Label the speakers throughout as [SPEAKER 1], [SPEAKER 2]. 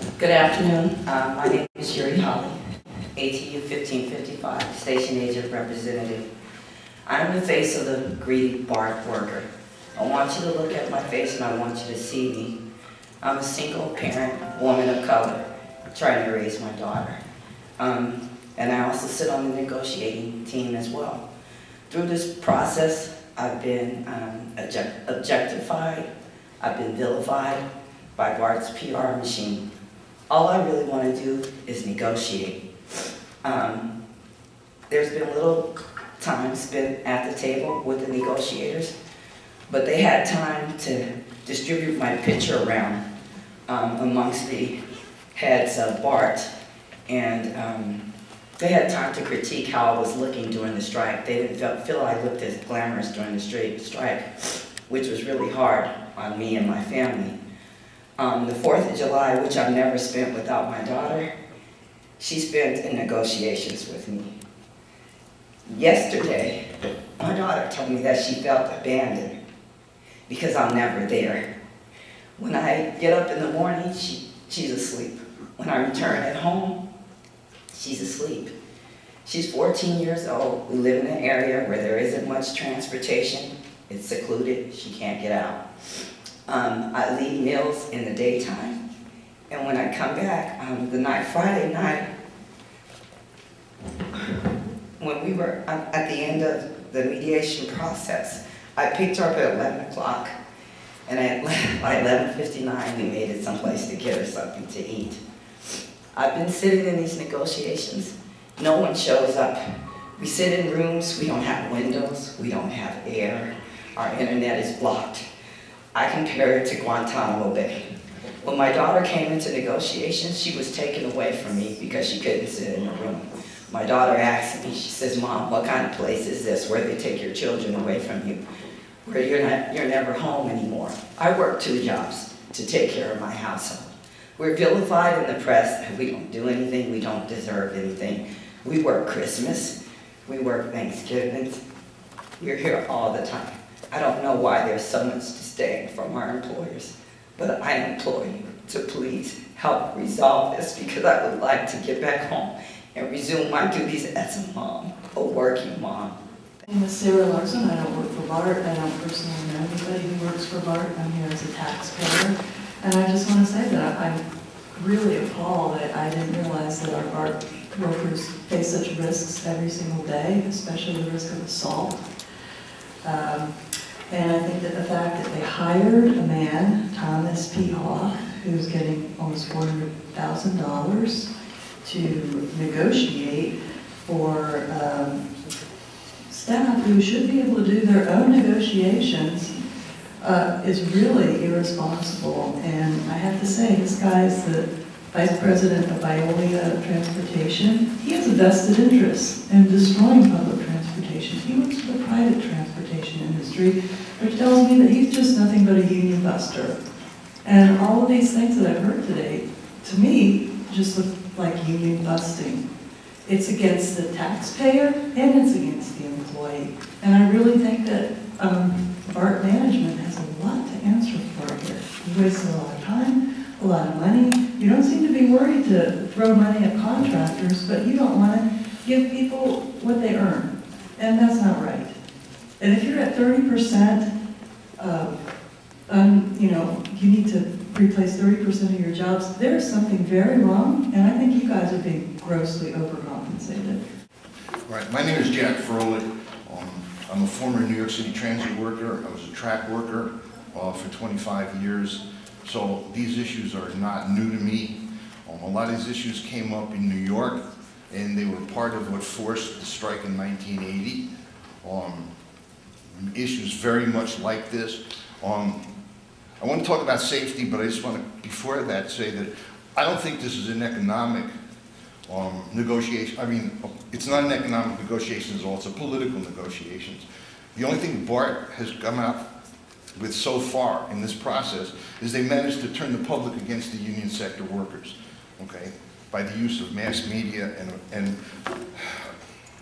[SPEAKER 1] Good afternoon. My name is Holly, ATU 1555, Station Agent Representative. I'm the face of the greedy BART worker. I want you to look at my face and I want you to see me. I'm a single parent, woman of color, trying to raise my daughter. And I also sit on the negotiating team as well. Through this process, I've been objectified, I've been vilified by BART's PR machine. All I really want to do is negotiate. There's been little time spent at the table with the negotiators, but they had time to distribute my picture around amongst the heads of BART, and they had time to critique how I was looking during the strike. They didn't feel I looked as glamorous during the strike, which was really hard on me and my family. The 4th of July, which I've never spent without my daughter, she spent in negotiations with me. Yesterday, my daughter told me that she felt abandoned because I'm never there. When I get up in the morning, she's asleep. When I return at home, she's asleep. She's 14 years old. We live in an area where there isn't much transportation. It's secluded. She can't get out. I leave Mills in the daytime, and when I come back, Friday night, when we were at the end of the mediation process, I picked her up at 11 o'clock, and at 11:59, we made it someplace to get her something to eat. I've been sitting in these negotiations. No one shows up. We sit in rooms, we don't have windows, we don't have air, our internet is blocked. I compare it to Guantanamo Bay. When my daughter came into negotiations, she was taken away from me because she couldn't sit in a room. My daughter asked me, she says, "Mom, what kind of place is this where they take your children away from you, where you're never home anymore?" I work 2 jobs to take care of my household. We're vilified in the press that we don't do anything, we don't deserve anything. We work Christmas, we work Thanksgiving, we're here all the time. I don't know why there's so much disdain from our employers, but I implore you to please help resolve this because I would like to get back home and resume my duties as a mom, a working mom.
[SPEAKER 2] My name is Sarah Larson. I don't work for BART. I don't personally know anybody who works for BART. I'm here as a taxpayer. And I just want to say that I'm really appalled that I didn't realize that our BART workers face such risks every single day, especially the risk of assault. And I think that the fact that they hired a man, Thomas P. Hawk, who's getting almost $400,000 to negotiate for staff who should be able to do their own negotiations is really irresponsible. And I have to say, this guy is the Vice President of Veolia Transportation. He has a vested interest in destroying public transportation. He works for the private transportation industry, which tells me that he's just nothing but a union buster. And all of these things that I've heard today, to me, just look like union busting. It's against the taxpayer and it's against the employee. And I really think that BART management has a lot to answer for here. You wasted a lot of time, a lot of money. You don't seem to be worried to throw money at contractors, but you don't want to give people what they earn. And that's not right. And if you're at 30%, you need to replace 30% of your jobs, there's something very wrong, and I think you guys are being grossly overcompensated.
[SPEAKER 3] Right, my name is Jack Froelich. I'm a former New York City transit worker. I was a track worker for 25 years. So these issues are not new to me. A lot of these issues came up in New York, and they were part of what forced the strike in 1980. Issues very much like this. I want to talk about safety, but I just want to, before that, say that I don't think this is an economic negotiation. I mean, it's not an economic negotiation at all, it's a political negotiation. The only thing BART has come out with so far in this process is they managed to turn the public against the union sector workers, okay, by the use of mass media and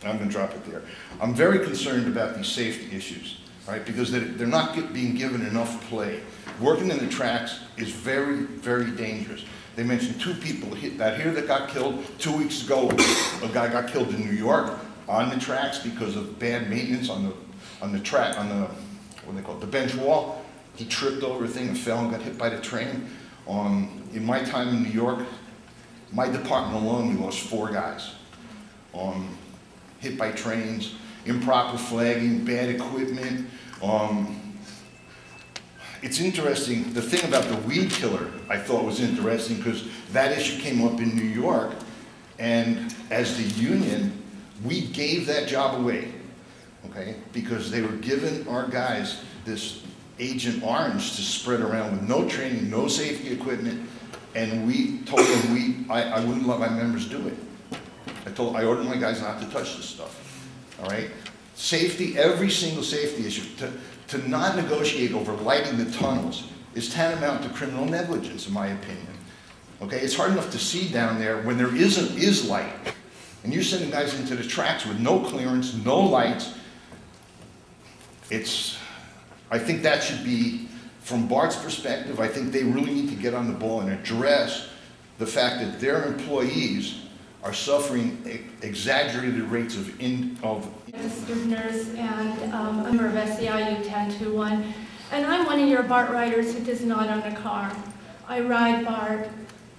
[SPEAKER 3] I'm going to drop it there. I'm very concerned about these safety issues. right? Because they're not being given enough play. Working in the tracks is very, very dangerous. They mentioned 2 people that got killed. 2 weeks ago, a guy got killed in New York on the tracks because of bad maintenance on the track, on the, what do they call it, the bench wall. He tripped over a thing and fell and got hit by the train. In my time in New York, my department alone, we lost 4 guys. Hit by trains, improper flagging, bad equipment. It's interesting, the thing about the weed killer I thought was interesting because that issue came up in New York, and as the union, we gave that job away, okay? Because they were giving our guys this Agent Orange to spread around with no training, no safety equipment, and we told them I wouldn't let my members do it. I ordered my guys not to touch this stuff, all right? Safety, every single safety issue, to not negotiate over lighting the tunnels is tantamount to criminal negligence, in my opinion. Okay, it's hard enough to see down there when there is light. And you're sending guys into the tracks with no clearance, no lights. I think that should be, from BART's perspective, I think they really need to get on the ball and address the fact that their employees are suffering exaggerated rates of
[SPEAKER 4] registered nurse and a member of SEIU 1021, and I'm one of your BART riders who does not own a car. I ride BART,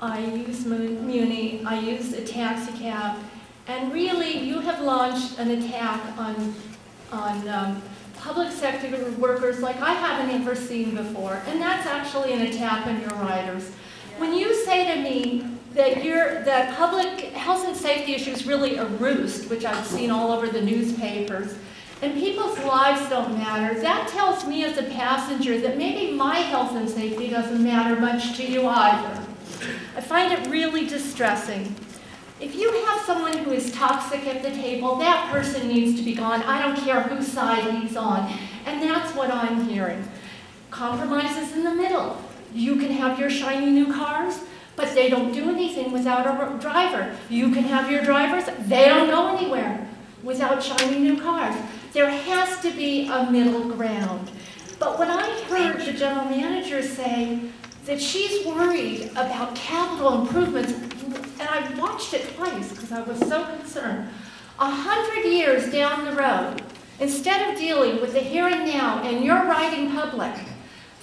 [SPEAKER 4] I use Muni, I use a taxi cab, and really you have launched an attack on public sector workers like I haven't ever seen before, and that's actually an attack on your riders. When you say to me that public health and safety issues really a roost, which I've seen all over the newspapers, and people's lives don't matter, that tells me as a passenger that maybe my health and safety doesn't matter much to you either. I find it really distressing. If you have someone who is toxic at the table, that person needs to be gone. I don't care whose side he's on. And that's what I'm hearing. Compromises in the middle. You can have your shiny new cars, but they don't do anything without a driver. You can have your drivers, they don't go anywhere without shiny new cars. There has to be a middle ground. But when I heard the general manager say that she's worried about capital improvements, and I watched it twice because I was so concerned, 100 years down the road, instead of dealing with the here and now and your riding public,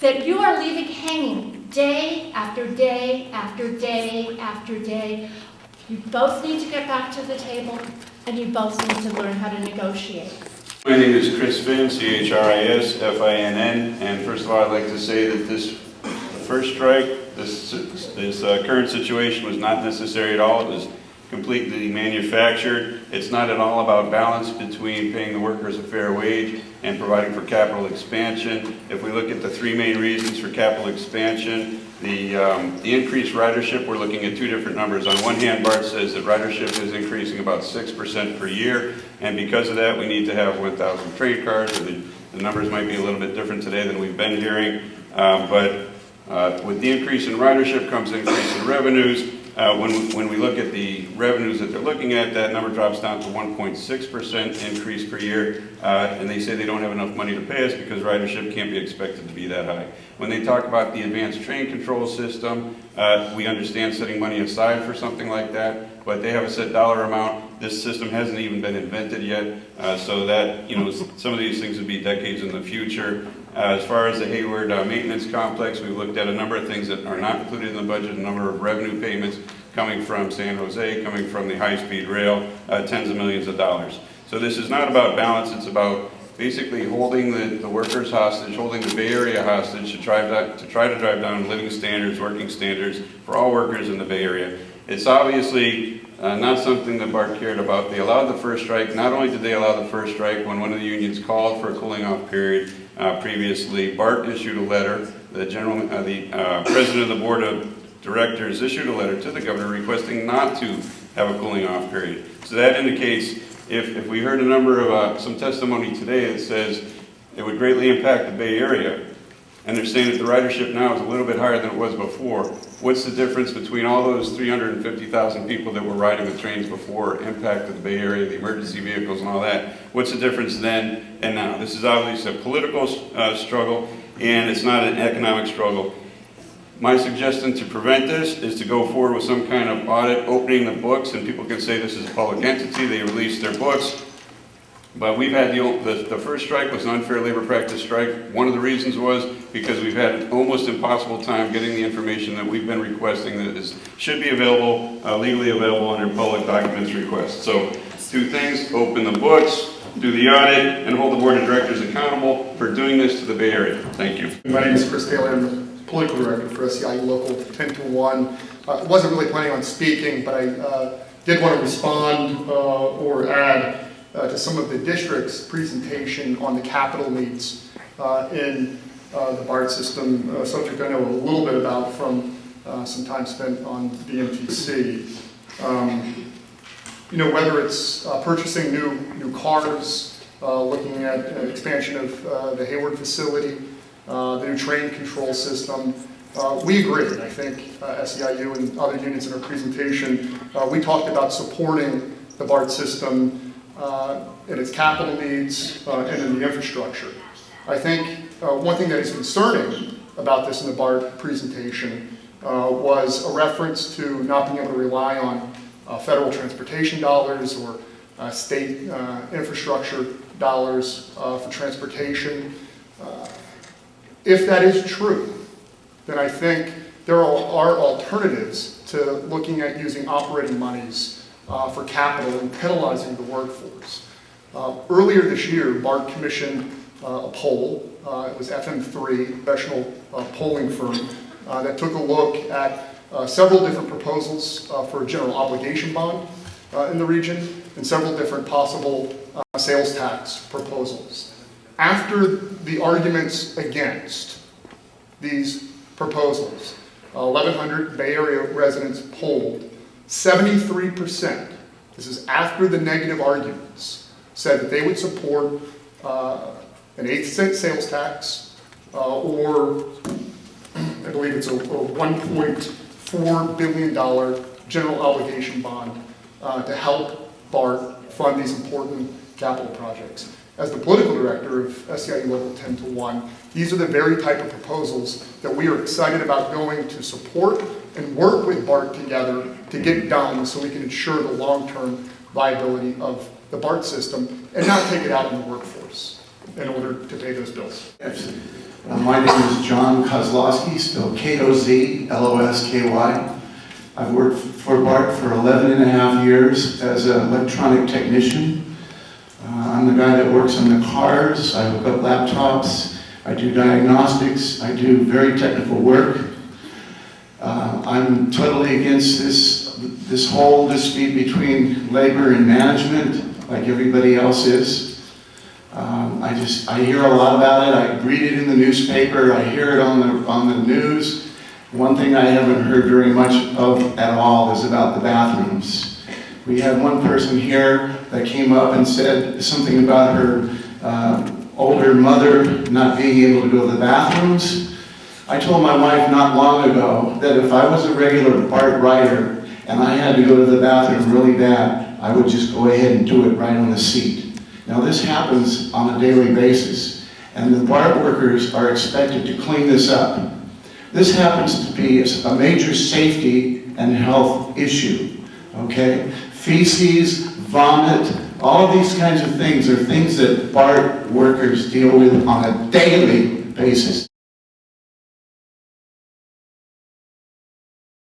[SPEAKER 4] that you are leaving hanging day after day after day after day. You both need to get back to the table, and you both need to learn how to negotiate.
[SPEAKER 5] My name is Crispin, C-H-R-I-S-F-I-N-N, and first of all I'd like to say that the first strike, this current situation was not necessary at all. It was completely manufactured. It's not at all about balance between paying the workers a fair wage and providing for capital expansion. If we look at the 3 main reasons for capital expansion, the increased ridership, we're looking at 2 different numbers. On one hand, BART says that ridership is increasing about 6% per year, and because of that, we need to have 1,000 train cars. The numbers might be a little bit different today than we've been hearing, but with the increase in ridership comes the increase in revenues. When we look at the revenues that they're looking at, that number drops down to 1.6% increase per year, and they say they don't have enough money to pay us because ridership can't be expected to be that high. When they talk about the advanced train control system, we understand setting money aside for something like that, but they have a set dollar amount. This system hasn't even been invented yet, so that, some of these things would be decades in the future. As far as the Hayward maintenance complex, we've looked at a number of things that are not included in the budget, a number of revenue payments coming from San Jose, coming from the high-speed rail, tens of millions of dollars. So this is not about balance, it's about basically holding the workers hostage, holding the Bay Area hostage to try to drive down living standards, working standards for all workers in the Bay Area. It's obviously not something that BART cared about. They allowed the first strike. Not only did they allow the first strike when one of the unions called for a cooling off period previously, BART issued a letter. The president of the board of directors issued a letter to the governor requesting not to have a cooling off period. So that indicates, if we heard a number of some testimony today that says it would greatly impact the Bay Area, and they're saying that the ridership now is a little bit higher than it was before. What's the difference between all those 350,000 people that were riding the trains before, impact of the Bay Area, the emergency vehicles and all that? What's the difference then and now? This is obviously a political struggle, and it's not an economic struggle. My suggestion to prevent this is to go forward with some kind of audit, opening the books, and people can say this is a public entity, they released their books. But we've had the first strike was an unfair labor practice strike. One of the reasons was because we've had an almost impossible time getting the information that we've been requesting that should be available, legally available under public documents request. So 2 things, open the books, do the audit, and hold the board of directors accountable for doing this to the Bay Area. Thank you.
[SPEAKER 6] My name is Chris Daly. I'm the political director for SEIU Local 10-1. I wasn't really planning on speaking, but I did want to respond or add to some of the district's presentation on the capital needs in the BART system, a subject I know a little bit about from some time spent on BMTC. You know, whether it's purchasing new cars, looking at expansion of the Hayward facility, the new train control system. We agree. I think SEIU and other unions in our presentation, we talked about supporting the BART system in its capital needs and in the infrastructure. I think one thing that is concerning about this in the BART presentation was a reference to not being able to rely on federal transportation dollars or state infrastructure dollars for transportation. If that is true, then I think there are alternatives to looking at using operating monies for capital and penalizing the workforce. Earlier this year, BART commissioned a poll. It was FM3, a professional polling firm, that took a look at several different proposals for a general obligation bond in the region and several different possible sales tax proposals. After the arguments against these proposals, 1,100 Bay Area residents polled, 73%, this is after the negative arguments, said that they would support an 8-cent sales tax or I believe it's a $1.4 billion general obligation bond to help BART fund these important capital projects. As the political director of SEIU Local 10-1, these are the very type of proposals that we are excited about going to support and work with BART together to get done so we can ensure the long-term viability of the BART system and not take it out on the workforce in order to pay those bills.
[SPEAKER 7] My name is John Kozlowski, spelled K-O-Z-L-O-S-K-Y. I've worked for BART for 11.5 years as an electronic technician. I'm the guy that works on the cars, I hook up laptops, I do diagnostics, I do very technical work. I'm totally against this whole dispute between labor and management, like everybody else is. I hear a lot about it, I read it in the newspaper, I hear it on the news. One thing I haven't heard very much of at all is about the bathrooms. We had one person here that came up and said something about her older mother not being able to go to the bathrooms. I told my wife not long ago that if I was a regular BART rider and I had to go to the bathroom really bad, I would just go ahead and do it right on the seat. Now this happens on a daily basis, and the BART workers are expected to clean this up. This happens to be a major safety and health issue, okay? Feces, vomit, all of these kinds of things are things that BART workers deal with on a daily basis.